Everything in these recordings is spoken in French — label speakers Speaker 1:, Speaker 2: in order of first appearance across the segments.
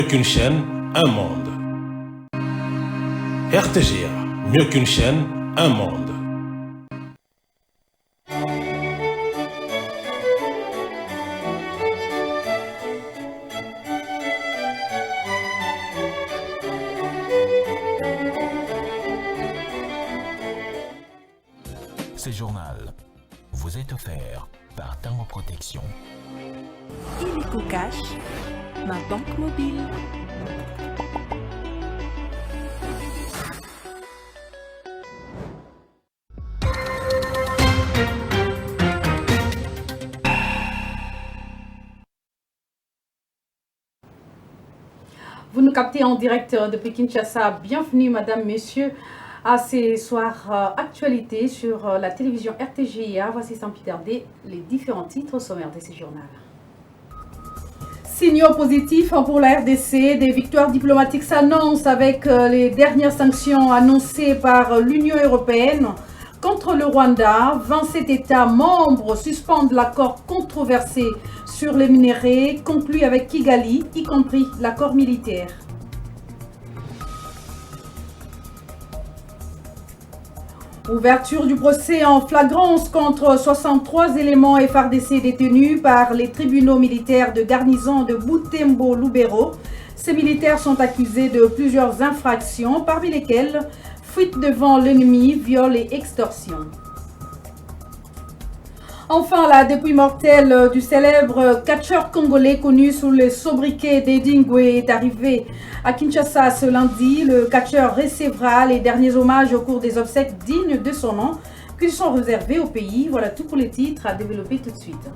Speaker 1: qu'une chaîne, un monde. RTGA, mieux qu'une chaîne, un monde.
Speaker 2: Ce journal vous est offert par Tango Protection.
Speaker 3: Illico Cash, ma banque mobile.
Speaker 4: Vous nous captez en direct depuis Kinshasa. Bienvenue, madame, messieurs, à ces soirs actualités sur la télévision RTGA. Voici sans plus tarder les différents titres sommaires de ce journal. Signaux positifs pour la RDC, des victoires diplomatiques s'annoncent avec les dernières sanctions annoncées par l'Union européenne contre le Rwanda. 27 États membres suspendent l'accord controversé sur les minéraux conclu avec Kigali, y compris l'accord militaire. Ouverture du procès en flagrance contre 63 éléments FARDC détenus par les tribunaux militaires de garnison de Butembo-Lubero. Ces militaires sont accusés de plusieurs infractions, parmi lesquelles fuite devant l'ennemi, viol et extorsion. Enfin, la dépouille mortelle du célèbre catcheur congolais connu sous le sobriquet d'Edingwe est arrivée à Kinshasa ce lundi. Le catcheur recevra les derniers hommages au cours des obsèques dignes de son nom qui sont réservés au pays. Voilà tout pour les titres à développer tout de suite.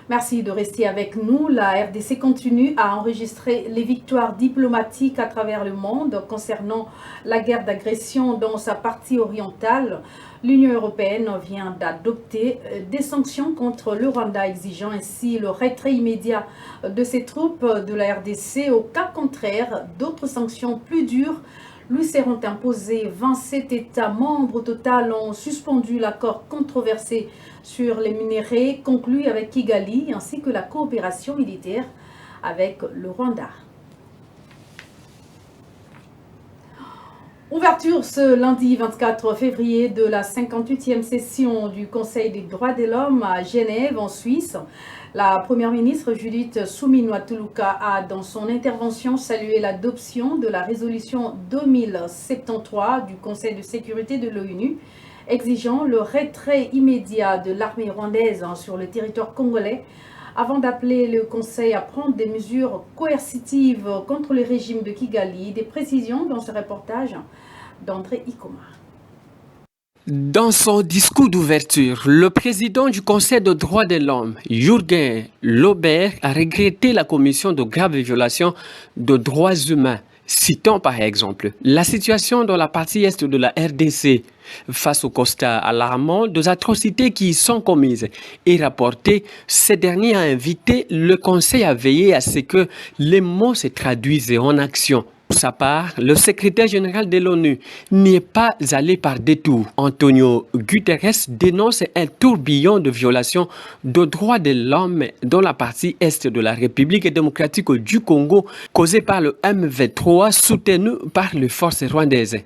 Speaker 4: Merci de rester avec nous. La RDC continue à enregistrer les victoires diplomatiques à travers le monde concernant la guerre d'agression dans sa partie orientale. L'Union européenne vient d'adopter des sanctions contre le Rwanda, exigeant ainsi le retrait immédiat de ses troupes de la RDC. Au cas contraire, d'autres sanctions plus dures lui seront imposées. 27 États membres au total ont suspendu l'accord controversé sur les minéraux conclu avec Kigali ainsi que la coopération militaire avec le Rwanda. Ouverture ce lundi 24 février de la 58e session du Conseil des droits de l'homme à Genève en Suisse. La première ministre Judith Suminwa-Tuluka a dans son intervention salué l'adoption de la résolution 2073 du Conseil de sécurité de l'ONU exigeant le retrait immédiat de l'armée rwandaise sur le territoire congolais avant d'appeler le Conseil à prendre des mesures coercitives contre le régime de Kigali. Des précisions dans ce reportage d'André Ikoma.
Speaker 5: Dans son discours d'ouverture, le président du Conseil des droits de l'homme, Jürgen Lober, a regretté la commission de graves violations de droits humains, citant par exemple la situation dans la partie est de la RDC, face au constat alarmant des atrocités qui y sont commises et rapportées. Ce dernier a invité le Conseil à veiller à ce que les mots se traduisent en action. Pour sa part, le secrétaire général de l'ONU n'y est pas allé par détour. Antonio Guterres dénonce un tourbillon de violations de droits de l'homme dans la partie est de la République démocratique du Congo, causée par le M23 soutenu par les forces rwandaises.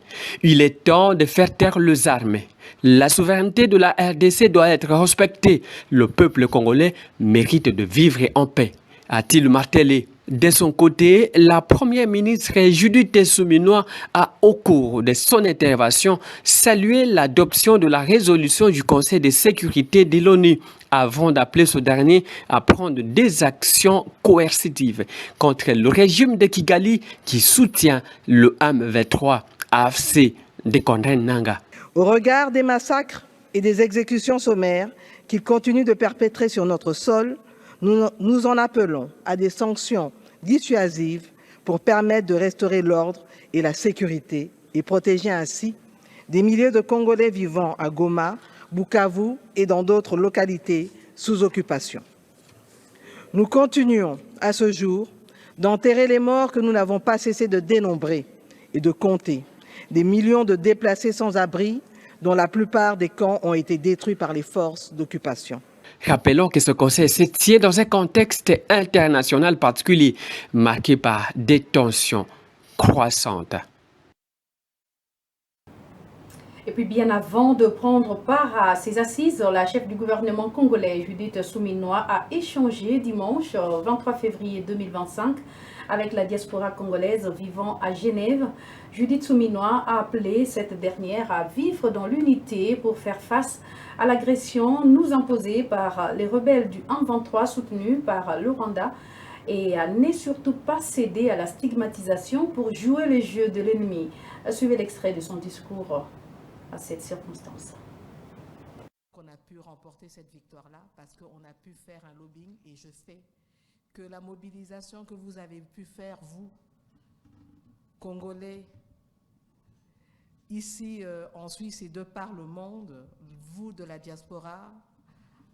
Speaker 5: Il est temps de faire taire les armes. La souveraineté de la RDC doit être respectée. Le peuple congolais mérite de vivre en paix, a-t-il martelé. De son côté, la première ministre Judith Suminwa a, au cours de son intervention, salué l'adoption de la résolution du Conseil de sécurité de l'ONU avant d'appeler ce dernier à prendre des actions coercitives contre le régime de Kigali qui soutient le M23 AFC de Condé Nanga.
Speaker 6: Au regard des massacres et des exécutions sommaires qu'il continue de perpétrer sur notre sol, nous en appelons à des sanctions dissuasives pour permettre de restaurer l'ordre et la sécurité et protéger ainsi des milliers de Congolais vivant à Goma, Bukavu et dans d'autres localités sous occupation. Nous continuons à ce jour d'enterrer les morts que nous n'avons pas cessé de dénombrer et de compter, des millions de déplacés sans abri dont la plupart des camps ont été détruits par les forces d'occupation.
Speaker 5: Rappelons que ce conseil se tient dans un contexte international particulier, marqué par des tensions croissantes.
Speaker 4: Et puis bien avant de prendre part à ces assises, la chef du gouvernement congolais, Judith Suminwa, a échangé dimanche 23 février 2025 avec la diaspora congolaise vivant à Genève. Judith Suminwa a appelé cette dernière à vivre dans l'unité pour faire face à l'agression nous imposée par les rebelles du M23 soutenus par le Rwanda et à ne surtout pas céder à la stigmatisation pour jouer les jeux de l'ennemi. Suivez l'extrait de son discours à cette circonstance.
Speaker 7: On a pu remporter cette victoire-là parce qu'on a pu faire un lobbying et je sais que la mobilisation que vous avez pu faire, vous, Congolais, ici en Suisse et de par le monde, vous de la diaspora,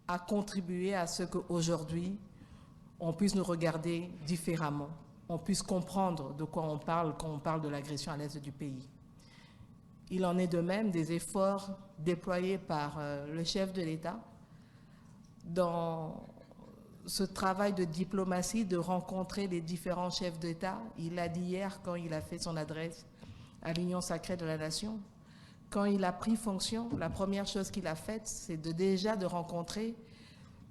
Speaker 7: a contribué à ce qu'aujourd'hui, on puisse nous regarder différemment, on puisse comprendre de quoi on parle quand on parle de l'agression à l'est du pays. Il en est de même des efforts déployés par le chef de l'État dans ce travail de diplomatie, de rencontrer les différents chefs d'État. Il l'a dit hier quand il a fait son adresse à l'Union sacrée de la Nation. Quand il a pris fonction, la première chose qu'il a faite, c'est déjà de rencontrer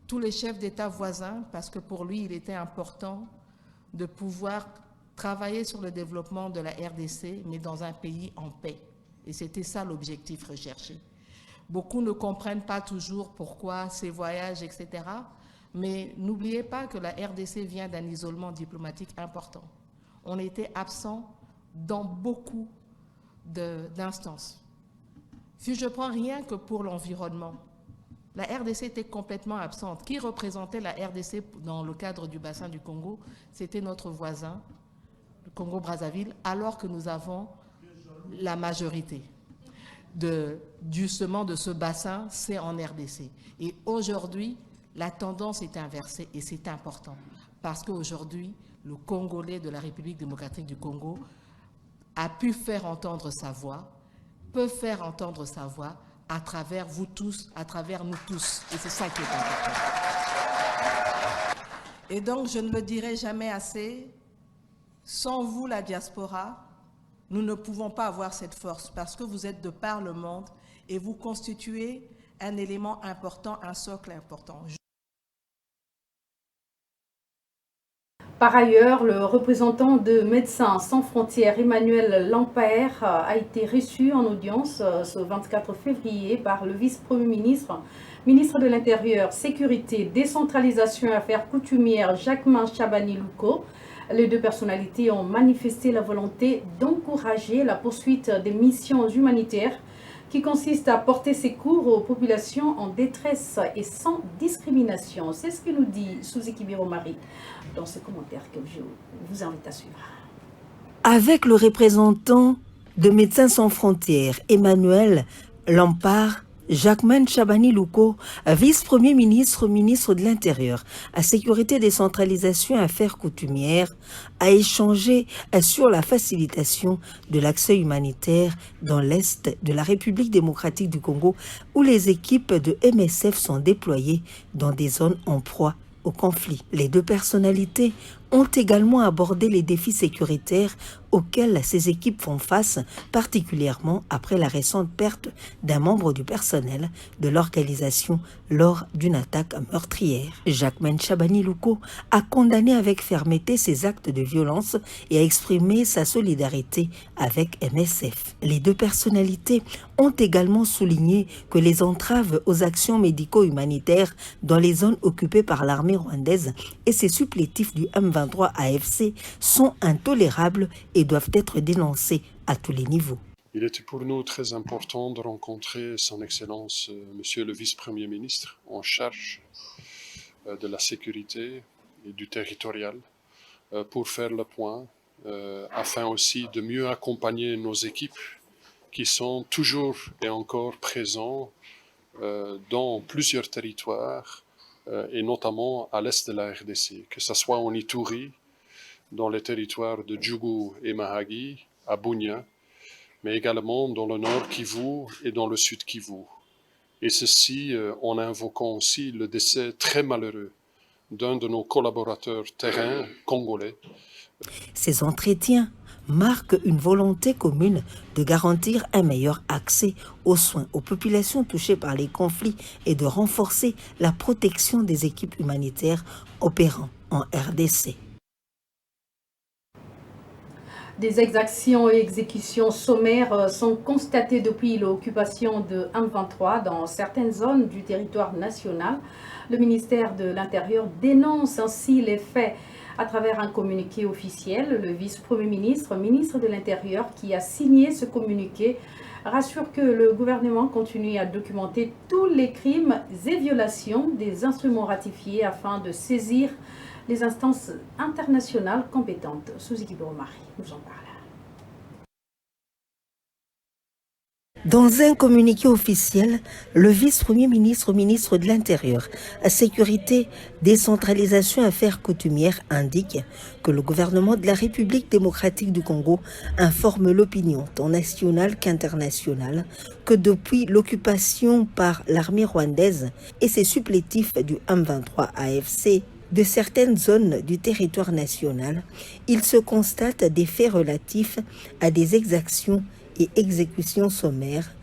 Speaker 7: tous les chefs d'État voisins parce que pour lui, il était important de pouvoir travailler sur le développement de la RDC, mais dans un pays en paix. Et c'était ça l'objectif recherché. Beaucoup ne comprennent pas toujours pourquoi ces voyages, etc. Mais n'oubliez pas que la RDC vient d'un isolement diplomatique important. On était absent dans beaucoup d'instances. Si je prends rien que pour l'environnement, la RDC était complètement absente. Qui représentait la RDC dans le cadre du bassin du Congo? C'était notre voisin, le Congo-Brazzaville, alors que nous avons la majorité justement de ce bassin, c'est en RDC. Et aujourd'hui, la tendance est inversée et c'est important parce qu'aujourd'hui, le Congolais de la République démocratique du Congo a pu faire entendre sa voix, peut faire entendre sa voix à travers vous tous, à travers nous tous. Et c'est ça qui est important. Et donc, je ne le dirai jamais assez, sans vous, la diaspora, nous ne pouvons pas avoir cette force parce que vous êtes de par le monde et vous constituez un élément important, un socle important.
Speaker 4: Par ailleurs, le représentant de Médecins sans frontières, Emmanuel Lampert, a été reçu en audience ce 24 février par le vice-premier ministre, ministre de l'Intérieur, Sécurité, Décentralisation et Affaires coutumières, Jacquemain Chabani-Louko. Les deux personnalités ont manifesté la volonté d'encourager la poursuite des missions humanitaires qui consistent à porter secours aux populations en détresse et sans discrimination. C'est ce que nous dit Suzy Kibiro-Marie dans ce commentaire que je vous invite à suivre.
Speaker 8: Avec le représentant de Médecins sans frontières, Emmanuel Lampard, Jacquemain Chabani-Louko, vice-premier ministre, ministre de l'Intérieur, à Sécurité, Décentralisation et Affaires coutumières, a échangé sur la facilitation de l'accès humanitaire dans l'Est de la République démocratique du Congo, où les équipes de MSF sont déployées dans des zones en proie au conflit. Les deux personnalités ont également abordé les défis sécuritaires auxquels ces équipes font face, particulièrement après la récente perte d'un membre du personnel de l'organisation lors d'une attaque meurtrière. Jacquemain Chabani-Louko a condamné avec fermeté ces actes de violence et a exprimé sa solidarité avec MSF. Les deux personnalités ont également souligné que les entraves aux actions médico-humanitaires dans les zones occupées par l'armée rwandaise et ses supplétifs du M23 AFC sont intolérables et doivent être dénoncés à tous les niveaux.
Speaker 9: Il était pour nous très important de rencontrer Son Excellence, Monsieur le Vice-Premier ministre, en charge de la sécurité et du territorial, pour faire le point, afin aussi de mieux accompagner nos équipes qui sont toujours et encore présents dans plusieurs territoires, et notamment à l'est de la RDC, que ce soit en Ituri, dans les territoires de Djougou et Mahagi, à Bunia, mais également dans le nord Kivu et dans le sud Kivu. Et ceci en invoquant aussi le décès très malheureux d'un de nos collaborateurs terrain congolais.
Speaker 8: Ces entretiens marquent une volonté commune de garantir un meilleur accès aux soins aux populations touchées par les conflits et de renforcer la protection des équipes humanitaires opérant en RDC.
Speaker 4: Des exactions et exécutions sommaires sont constatées depuis l'occupation de M23 dans certaines zones du territoire national. Le ministère de l'Intérieur dénonce ainsi les faits à travers un communiqué officiel. Le vice-premier ministre, ministre de l'Intérieur, qui a signé ce communiqué, rassure que le gouvernement continue à documenter tous les crimes et violations des instruments ratifiés afin de saisir les instances internationales compétentes. Suzy Kiboromari nous en parle.
Speaker 8: Dans un communiqué officiel, le vice-premier ministre, ministre de l'Intérieur, Sécurité, Décentralisation et Affaires coutumières indique que le gouvernement de la République démocratique du Congo informe l'opinion tant nationale qu'internationale que depuis l'occupation par l'armée rwandaise et ses supplétifs du M23 AFC de certaines zones du territoire national, il se constate des faits relatifs à des exactions et exécutions sommaires,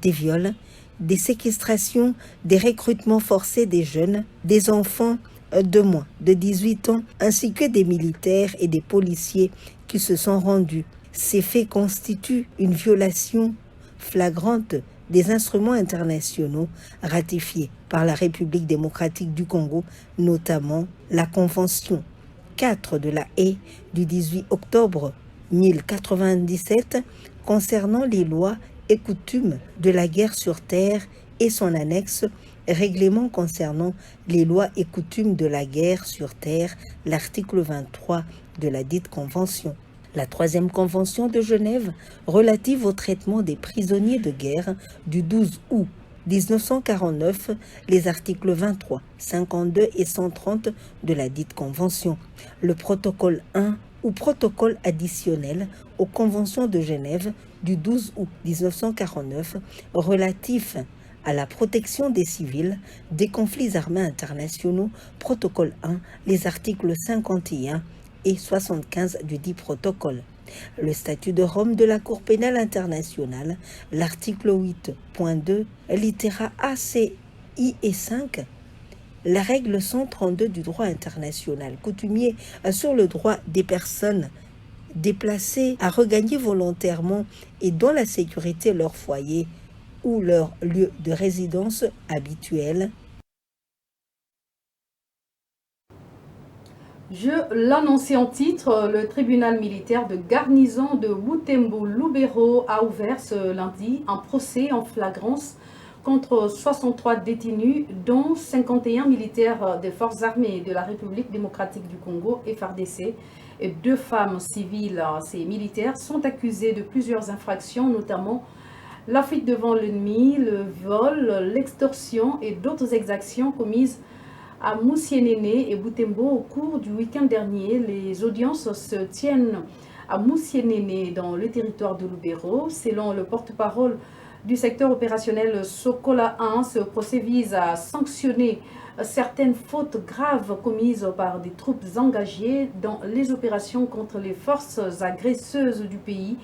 Speaker 8: des viols, des séquestrations, des recrutements forcés des jeunes, des enfants de moins de 18 ans, ainsi que des militaires et des policiers qui se sont rendus. Ces faits constituent une violation flagrante des instruments internationaux ratifiés par la République démocratique du Congo, notamment la Convention 4 de la Haye du 18 octobre 1097 concernant les lois et coutumes de la guerre sur terre et son annexe règlement concernant les lois et coutumes de la guerre sur terre, l'article 23 de la dite convention. La troisième convention de Genève relative au traitement des prisonniers de guerre du 12 août 1949, les articles 23, 52 et 130 de la dite convention. Le protocole 1 ou protocole additionnel aux conventions de Genève du 12 août 1949 relatif à la protection des civils des conflits armés internationaux, protocole 1, les articles 51 et 75 du dit protocole. Le statut de Rome de la Cour pénale internationale, l'article 8.2, littéra A, C, I et 5, la règle 132 du droit international coutumier sur le droit des personnes déplacées à regagner volontairement et dans la sécurité leur foyer ou leur lieu de résidence habituel.
Speaker 4: Je l'annonçais en titre, le tribunal militaire de garnison de Butembo-Lubero a ouvert ce lundi un procès en flagrance contre 63 détenus, dont 51 militaires des forces armées de la République démocratique du Congo, FARDC, et 2 femmes civiles. Ces militaires sont accusés de plusieurs infractions, notamment la fuite devant l'ennemi, le vol, l'extorsion et d'autres exactions commises à Moussienene et Butembo au cours du week-end dernier. Les audiences se tiennent à Moussienene dans le territoire de Lubero. Selon le porte-parole du secteur opérationnel Sokola 1, ce procès vise à sanctionner certaines fautes graves commises par des troupes engagées dans les opérations contre les forces agresseuses du pays.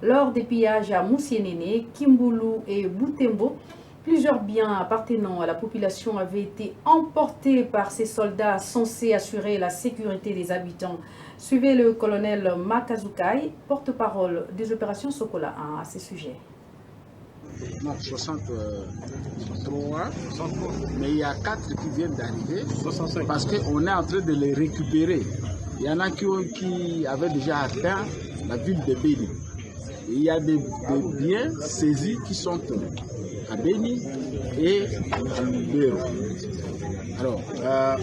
Speaker 4: Lors des pillages à Moussienene, Kimbulu et Butembo, plusieurs biens appartenant à la population avaient été emportés par ces soldats censés assurer la sécurité des habitants. Suivez le colonel Makazukai, porte-parole des opérations Sokola 1 à ce sujet.
Speaker 10: Non, 63, mais il y a 4 qui viennent d'arriver parce qu'on est en train de les récupérer. Il y en a qui avaient déjà atteint la ville de Béni. Il y a des biens saisis qui sont à Béni et à Lubero. Alors,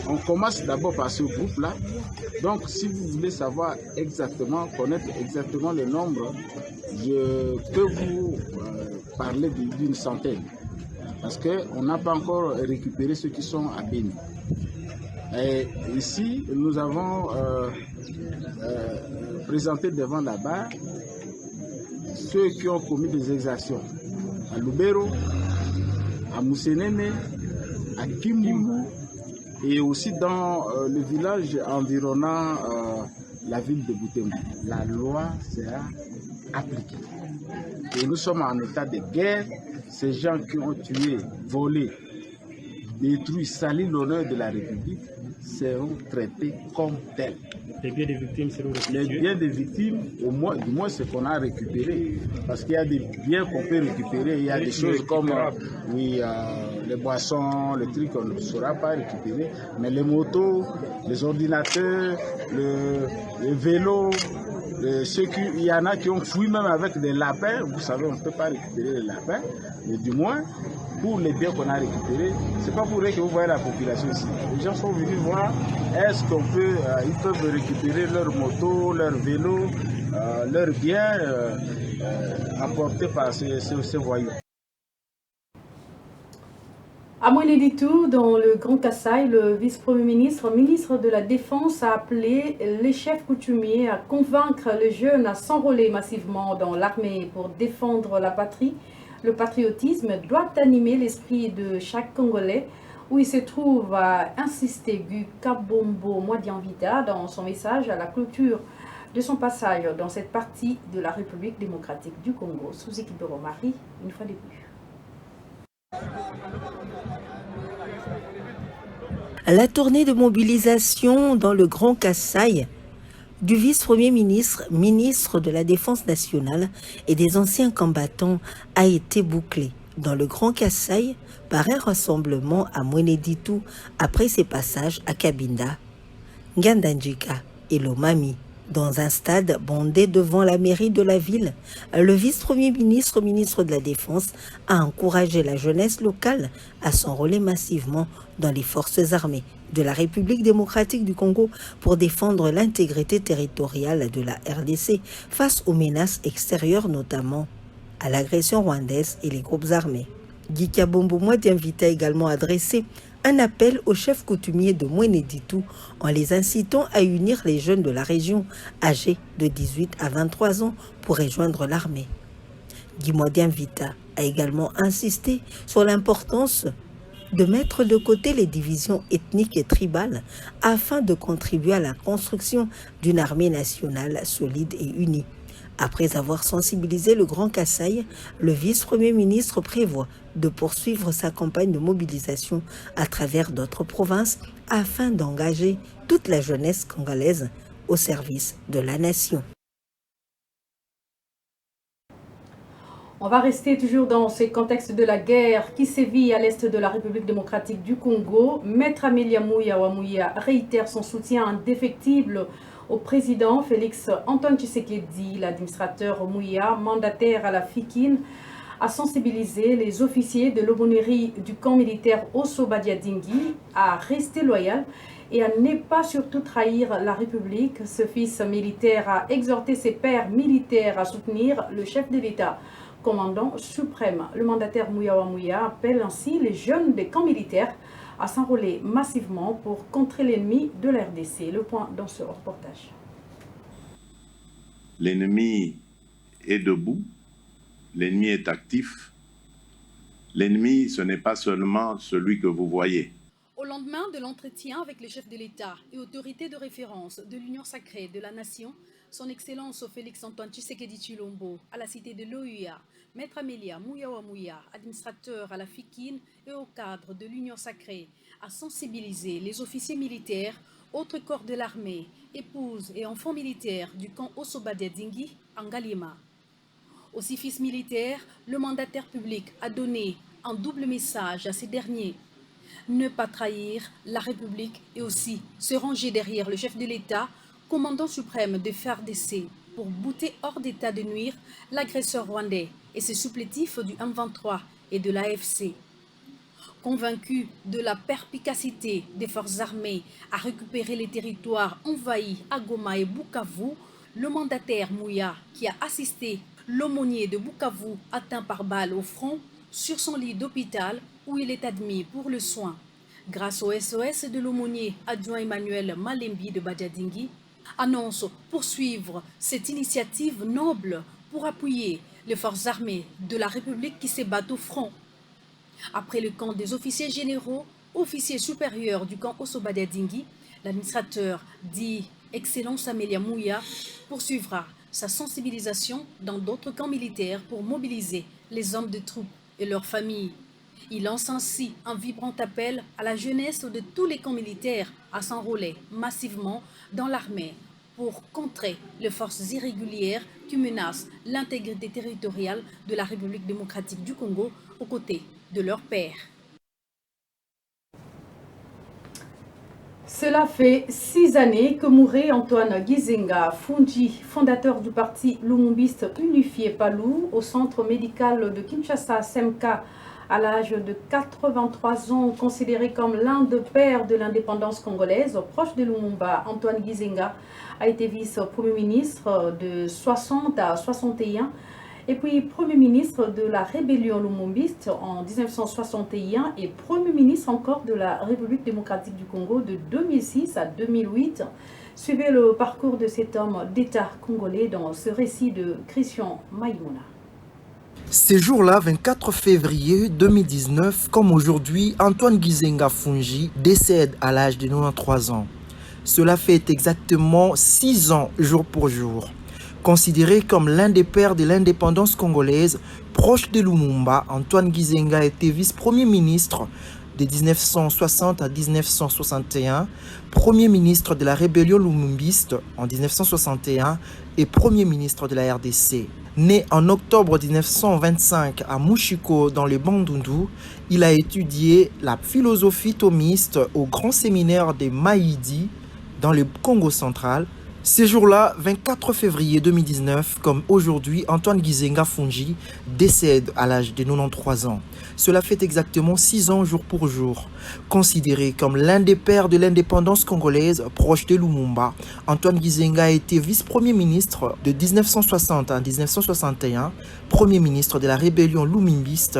Speaker 10: on commence d'abord par ce groupe-là. Donc, si vous voulez savoir exactement, connaître exactement le nombre, je peux vous parler d'une centaine. Parce qu'on n'a pas encore récupéré ceux qui sont à Béni. Et ici, nous avons présenté devant la barre ceux qui ont commis des exactions à Lubero, à Moussenene, à Kimbu et aussi dans le village environnant la ville de Butembo. La loi sera appliquée. Et nous sommes en état de guerre. Ces gens qui ont tué, volé, détruit, sali l'honneur de la République seront traités comme tels.
Speaker 11: Les biens des victimes seront restitués.
Speaker 10: Les biens des victimes, du moins ce qu'on a récupéré. Parce qu'il y a des biens qu'on peut récupérer. Il y a des choses comme les boissons, les trucs qu'on ne saura pas récupérer. Mais les motos, les ordinateurs, les vélos, il y en a qui ont fui même avec des lapins. Vous savez, on ne peut pas récupérer les lapins. Mais du moins, pour les biens qu'on a récupérés, c'est pas pour eux que vous voyez la population ici. Les gens sont venus voir est-ce qu'on peut, ils peuvent récupérer leurs motos, leurs vélos, leurs biens apportés par ces voyous.
Speaker 4: À Mweneditu, dans le Grand Kasaï, le vice-premier ministre, ministre de la Défense, a appelé les chefs coutumiers à convaincre les jeunes à s'enrôler massivement dans l'armée pour défendre la patrie. Le patriotisme doit animer l'esprit de chaque Congolais, où il se trouve, à insister Gu Kabombo Mwadianvita dans son message à la clôture de son passage dans cette partie de la République démocratique du Congo, sous équipe de Romari, une fois de plus.
Speaker 8: La tournée de mobilisation dans le Grand Kasaï du vice-premier ministre, ministre de la Défense nationale et des anciens combattants a été bouclée dans le Grand Kasaï par un rassemblement à Mweneditu après ses passages à Kabinda, Ngandanjika et Lomami. Dans un stade bondé devant la mairie de la ville, le vice-premier ministre, ministre de la Défense, a encouragé la jeunesse locale à s'enrôler massivement dans les forces armées de la République démocratique du Congo pour défendre l'intégrité territoriale de la RDC face aux menaces extérieures, notamment à l'agression rwandaise et les groupes armés. Guy Kabombo Mwadianvita a également adressé un appel aux chefs coutumiers de Mweneditu en les incitant à unir les jeunes de la région âgés de 18 à 23 ans pour rejoindre l'armée. Guy Mwadianvita a également insisté sur l'importance de mettre de côté les divisions ethniques et tribales afin de contribuer à la construction d'une armée nationale solide et unie. Après avoir sensibilisé le Grand Kasaï, le vice-premier ministre prévoit de poursuivre sa campagne de mobilisation à travers d'autres provinces afin d'engager toute la jeunesse congolaise au service de la nation.
Speaker 4: On va rester toujours dans ce contexte de la guerre qui sévit à l'est de la République démocratique du Congo. Maître Amelia Mouya réitère son soutien indéfectible au président Félix Antoine Tshisekedi. L'administrateur Mouya, mandataire à la FIKIN, a sensibilisé les officiers de l'aumônerie du camp militaire Osso-Badiadingi à rester loyal et à ne pas surtout trahir la République. Ce fils militaire a exhorté ses pairs militaires à soutenir le chef de l'État, commandant suprême. Le mandataire Mouya appelle ainsi les jeunes des camps militaires à s'enrôler massivement pour contrer l'ennemi de la RDC. Le point dans ce reportage.
Speaker 12: L'ennemi est debout, l'ennemi est actif. L'ennemi, ce n'est pas seulement celui que vous voyez.
Speaker 4: Au lendemain de l'entretien avec le chef de l'État et autorité de référence de l'Union sacrée de la Nation, son Excellence Félix Antoine Tshisekedi Tshilombo, à la cité de l'OUA, Maître Amelia Mouya, administrateur à la FIKIN et au cadre de l'Union sacrée, a sensibilisé les officiers militaires, autres corps de l'armée, épouses et enfants militaires du camp Osso-Badiadingi en Galima. Aussi fils militaire, le mandataire public a donné un double message à ces derniers. Ne pas trahir la République et aussi se ranger derrière le chef de l'État, commandant suprême de FARDC, pour bouter hors d'état de nuire l'agresseur rwandais et ses supplétifs du M23 et de l'AFC. Convaincu de la perspicacité des forces armées à récupérer les territoires envahis à Goma et Bukavu, le mandataire Mouya, qui a assisté l'aumônier de Bukavu atteint par balle au front, sur son lit d'hôpital où il est admis pour le soin. Grâce au SOS de l'aumônier adjoint Emmanuel Malembi de Badiadingi, annonce poursuivre cette initiative noble pour appuyer
Speaker 13: les forces armées de la République qui se battent au front. Après le camp des officiers généraux, officiers supérieurs du camp Osobadadingi, l'administrateur dit Excellence Amélia Mouya poursuivra sa sensibilisation dans d'autres camps militaires pour mobiliser les hommes de troupes et leurs familles. Il lance ainsi un vibrant appel à la jeunesse de tous les camps militaires à s'enrôler massivement dans l'armée pour contrer les forces irrégulières qui menacent l'intégrité territoriale de la République démocratique du Congo aux côtés de leurs pairs.
Speaker 4: Cela fait 6 années que mourait Antoine Gizenga Fungi, fondateur du parti lumumbiste unifié Palou, au centre médical de Kinshasa, Semka, à l'âge de 83 ans, considéré comme l'un des pères de l'indépendance congolaise. Proche de Lumumba, Antoine Gizenga a été vice-premier ministre de 60 à 61 et puis premier ministre de la rébellion lumumbiste en 1961 et premier ministre encore de la République démocratique du Congo de 2006 à 2008. Suivez le parcours de cet homme d'État congolais dans ce récit de Christian Maïmouna.
Speaker 14: Ces jours-là, 24 février 2019, comme aujourd'hui, Antoine Gizenga Fungi décède à l'âge de 93 ans. Cela fait exactement 6 ans, jour pour jour. Considéré comme l'un des pères de l'indépendance congolaise, proche de Lumumba, Antoine Gizenga était vice-premier ministre de 1960 à 1961, premier ministre de la rébellion lumumbiste en 1961 et premier ministre de la RDC. Né en octobre 1925 à Mushiko dans le Bandundu, il a étudié la philosophie thomiste au grand séminaire de Maïdi dans le Congo central. Ces jours-là, 24 février 2019, comme aujourd'hui, Antoine Gizenga Fungi décède à l'âge de 93 ans. Cela fait exactement 6 ans jour pour jour. Considéré comme l'un des pères de l'indépendance congolaise, proche de Lumumba, Antoine Gizenga a été vice-premier ministre de 1960 à 1961, premier ministre de la rébellion lumumbiste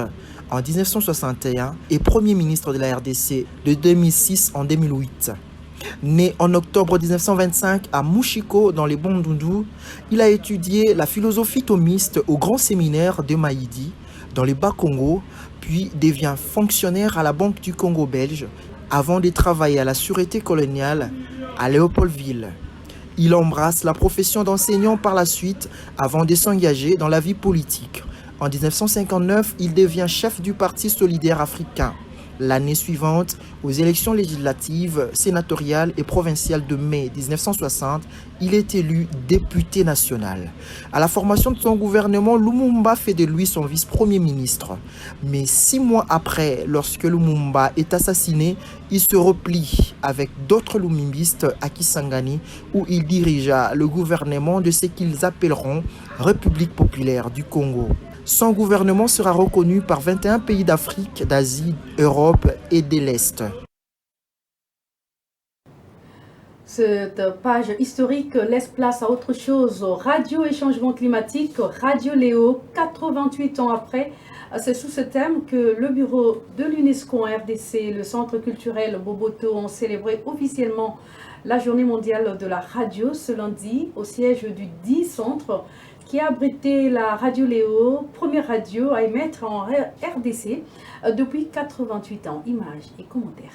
Speaker 14: en 1961 et premier ministre de la RDC de 2006 en 2008. Né en octobre 1925 à Mushiko dans les Bandundu, il a étudié la philosophie thomiste au grand séminaire de Maïdi dans le Bas-Congo, puis devient fonctionnaire à la Banque du Congo belge avant de travailler à la sûreté coloniale à Léopoldville. Il embrasse la profession d'enseignant par la suite avant de s'engager dans la vie politique. En 1959, il devient chef du Parti solidaire africain. L'année suivante, aux élections législatives, sénatoriales et provinciales de mai 1960, il est élu député national. À la formation de son gouvernement, Lumumba fait de lui son vice-premier ministre. Mais 6 mois après, lorsque Lumumba est assassiné, il se replie avec d'autres lumumbistes à Kisangani, où il dirigea le gouvernement de ce qu'ils appelleront République populaire du Congo. Son gouvernement sera reconnu par 21 pays d'Afrique, d'Asie, Europe et de l'Est.
Speaker 4: Cette page historique laisse place à autre chose. Radio et changement climatique, Radio Léo, 88 ans après. C'est sous ce thème que le bureau de l'UNESCO en RDC et le centre culturel Boboto ont célébré officiellement la journée mondiale de la radio ce lundi au siège du 10 centre qui a abrité la Radio Léo, première radio à émettre en RDC depuis 88 ans. Images et commentaires.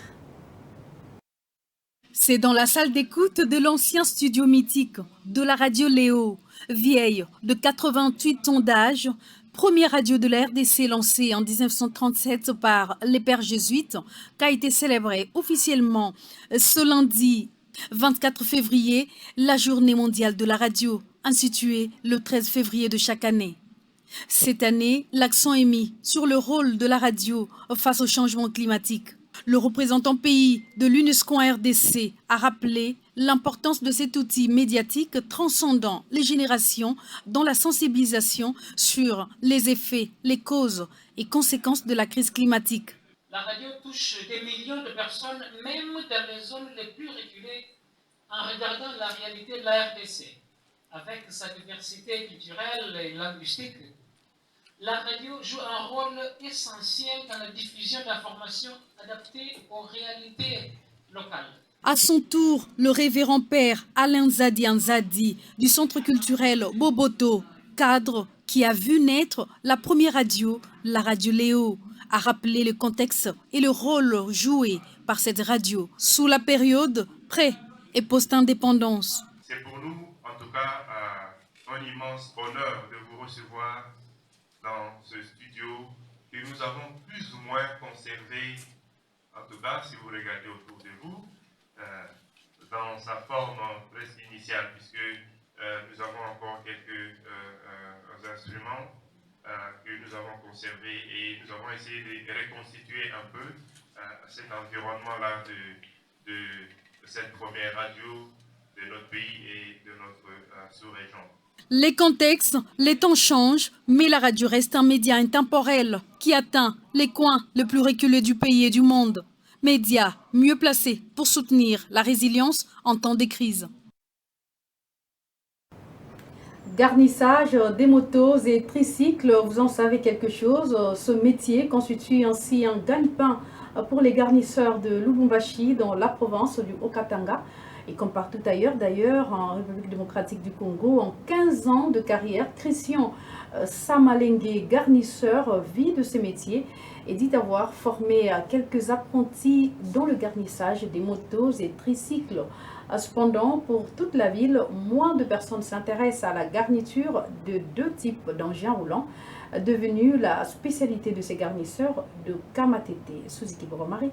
Speaker 13: C'est dans la salle d'écoute de l'ancien studio mythique de la Radio Léo, vieille de 88 ans d'âge, première radio de la RDC lancée en 1937 par les pères jésuites, qu'a été célébrée officiellement ce lundi 24 février, la journée mondiale de la radio, instituée le 13 février de chaque année. Cette année, l'accent est mis sur le rôle de la radio face au changement climatique. Le représentant pays de l'UNESCO en RDC a rappelé l'importance de cet outil médiatique transcendant les générations dans la sensibilisation sur les effets, les causes et conséquences de la crise climatique.
Speaker 15: La radio touche des millions de personnes, même dans les zones les plus reculées, en regardant la réalité de la RDC. Avec sa diversité culturelle et linguistique, la radio joue un rôle essentiel dans la diffusion d'informations adaptées aux réalités locales.
Speaker 13: À son tour, le révérend père Alain Zadi Anzadi du centre culturel Boboto, cadre qui a vu naître la première radio, la radio Léo, a rappelé le contexte et le rôle joué par cette radio sous la période pré- et post-indépendance.
Speaker 16: C'est pour nous, en tout cas, un immense honneur de vous recevoir dans ce studio que nous avons plus ou moins conservé, en tout cas, si vous regardez autour de vous, dans sa forme presque initiale, puisque nous avons encore quelques instruments que nous avons conservés et nous avons essayé de reconstituer un peu cet environnement-là de cette première radio de notre pays et de notre sous-région.
Speaker 13: Les contextes, les temps changent, mais la radio reste un média intemporel qui atteint les coins les plus reculés du pays et du monde. Média mieux placé pour soutenir la résilience en temps de crise.
Speaker 4: Garnissage des motos et tricycles, vous en savez quelque chose. Ce métier constitue ainsi un gagne-pain pour les garnisseurs de Lubumbashi dans la province du Haut-Katanga. Et comme partout ailleurs, d'ailleurs, en République démocratique du Congo, en 15 ans de carrière, Christian Samalengue, garnisseur, vit de ce métier et dit avoir formé quelques apprentis dans le garnissage des motos et tricycles. Cependant, pour toute la ville, moins de personnes s'intéressent à la garniture de deux types d'engins roulants, devenue la spécialité de ces garnisseurs de Kamatete. Suzuki Boromari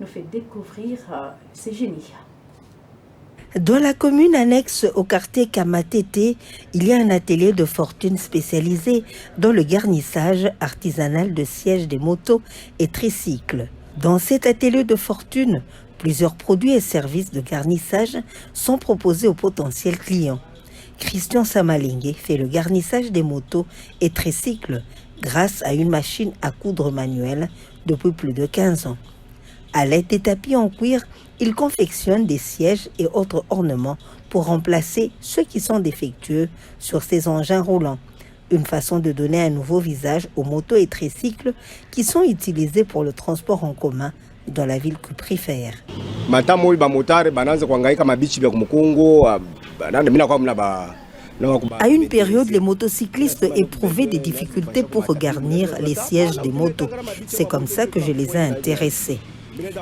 Speaker 4: nous fait découvrir ces génies.
Speaker 8: Dans la commune annexe au quartier Kamatete, il y a un atelier de fortune spécialisé dans le garnissage artisanal de sièges des motos et tricycles. Dans cet atelier de fortune, plusieurs produits et services de garnissage sont proposés aux potentiels clients. Christian Samalengue fait le garnissage des motos et tricycles grâce à une machine à coudre manuelle depuis plus de 15 ans. À l'aide des tapis en cuir, il confectionne des sièges et autres ornements pour remplacer ceux qui sont défectueux sur ces engins roulants. Une façon de donner un nouveau visage aux motos et tricycles qui sont utilisés pour le transport en commun dans la ville que préfère. À une période, les motocyclistes éprouvaient des difficultés pour garnir les sièges des motos. C'est comme ça que je les ai intéressés.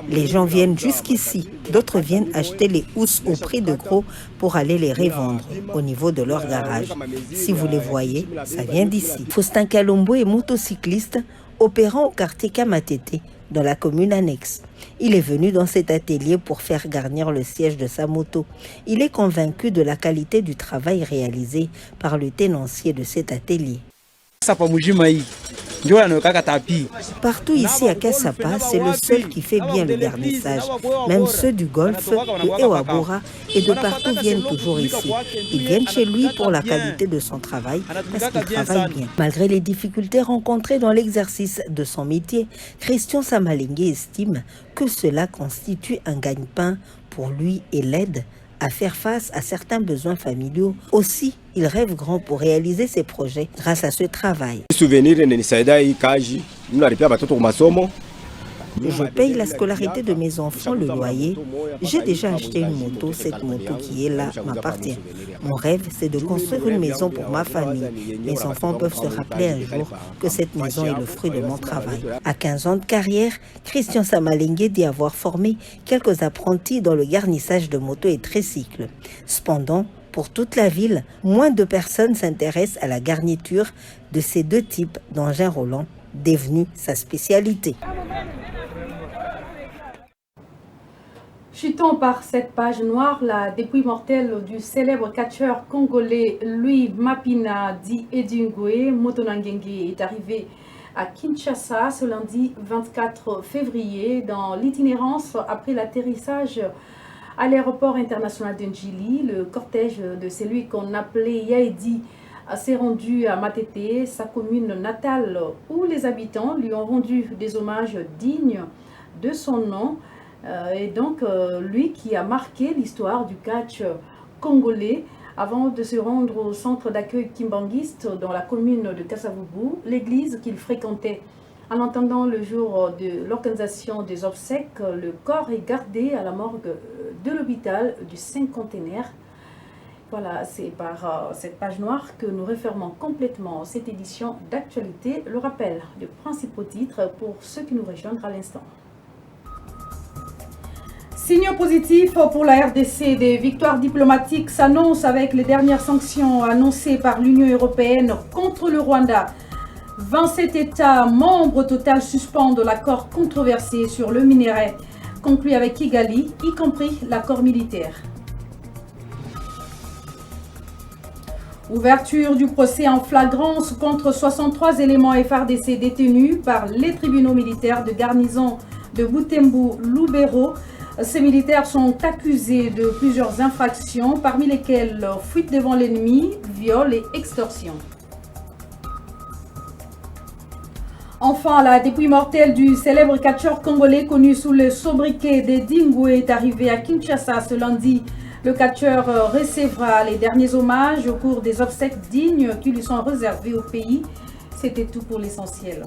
Speaker 8: Les gens viennent jusqu'ici, d'autres viennent acheter les housses au prix de gros pour aller les revendre au niveau de leur garage. Si vous les voyez, ça vient d'ici. Faustin Kalombo est motocycliste opérant au quartier Kamatete dans la commune annexe. Il est venu dans cet atelier pour faire garnir le siège de sa moto. Il est convaincu de la qualité du travail réalisé par le tenancier de cet atelier. Partout ici à Kassapa, c'est le seul qui fait bien le garnissage. Même ceux du Golfe, de Ewabora et de partout viennent toujours ici. Ils viennent chez lui pour la qualité de son travail, parce qu'il travaille bien. Malgré les difficultés rencontrées dans l'exercice de son métier, Christian Samalengue estime que cela constitue un gagne-pain pour lui et l'aide à faire face à certains besoins familiaux. Aussi, il rêve grand pour réaliser ses projets grâce à ce travail. Je paye la scolarité de mes enfants, le loyer. J'ai déjà acheté une moto. Cette moto qui est là m'appartient. Mon rêve, c'est de construire une maison pour ma famille. Mes enfants peuvent se rappeler un jour que cette maison est le fruit de mon travail. À 15 ans de carrière, Christian Samalengue dit avoir formé quelques apprentis dans le garnissage de motos et tricycles. Cependant, pour toute la ville, moins de personnes s'intéressent à la garniture de ces deux types d'engins roulants, devenus sa spécialité.
Speaker 4: Chutons par cette page noire, la dépouille mortelle du célèbre catcheur congolais Louis Mapina dit Edungwe Motonangenge est arrivée à Kinshasa ce lundi 24 février dans l'itinérance après l'atterrissage à l'aéroport international de Njili. Le cortège de celui qu'on appelait Yaedi s'est rendu à Matete, sa commune natale, où les habitants lui ont rendu des hommages dignes de son nom. Et donc, lui qui a marqué l'histoire du catch congolais avant de se rendre au centre d'accueil kimbanguiste dans la commune de Kassavubu, l'église qu'il fréquentait. En attendant le jour de l'organisation des obsèques, le corps est gardé à la morgue de l'hôpital du Cinquantenaire. Il Voilà, c'est par cette page noire que nous refermons complètement cette édition d'actualité. Le rappel des principaux titres pour ceux qui nous rejoignent à l'instant. Signe positif pour la RDC, des victoires diplomatiques s'annoncent avec les dernières sanctions annoncées par l'Union européenne contre le Rwanda. 27 États membres au total suspendent l'accord controversé sur le minerai conclu avec Kigali, y compris l'accord militaire. Ouverture du procès en flagrance contre 63 éléments FARDC détenus par les tribunaux militaires de garnison de Butembo-Lubero. Ces militaires sont accusés de plusieurs infractions, parmi lesquelles fuite devant l'ennemi, viol et extorsion. Enfin, la dépouille mortelle du célèbre catcheur congolais connu sous le sobriquet des Dingwe est arrivée à Kinshasa ce lundi. Le catcheur recevra les derniers hommages au cours des obsèques dignes qui lui sont réservés au pays. C'était tout pour l'essentiel.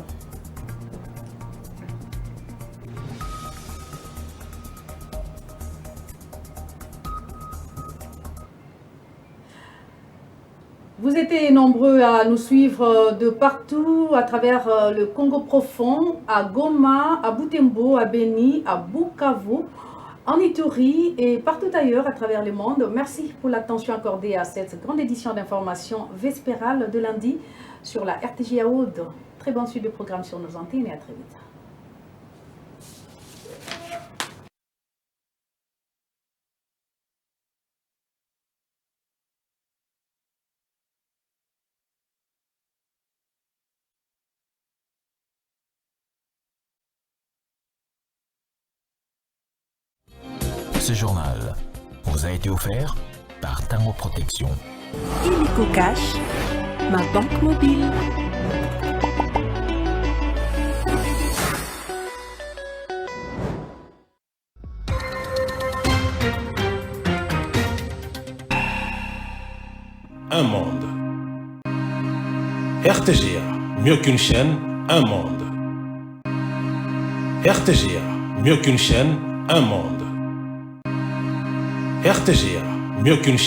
Speaker 4: Vous étiez nombreux à nous suivre de partout à travers le Congo profond, à Goma, à Butembo, à Beni, à Bukavu, en Ituri et partout ailleurs à travers le monde. Merci pour l'attention accordée à cette grande édition d'information vespérale de lundi sur la RTJ Aude. Très bonne suite de programme sur nos antennes et à très vite.
Speaker 2: Ce journal vous a été offert par Tango Protection.
Speaker 3: Illico Cash, ma banque mobile.
Speaker 1: Un monde. RTGA, mieux qu'une chaîne, un monde. RTGA, mieux qu'une chaîne, un monde. RTGA, mieux qu'une chaîne.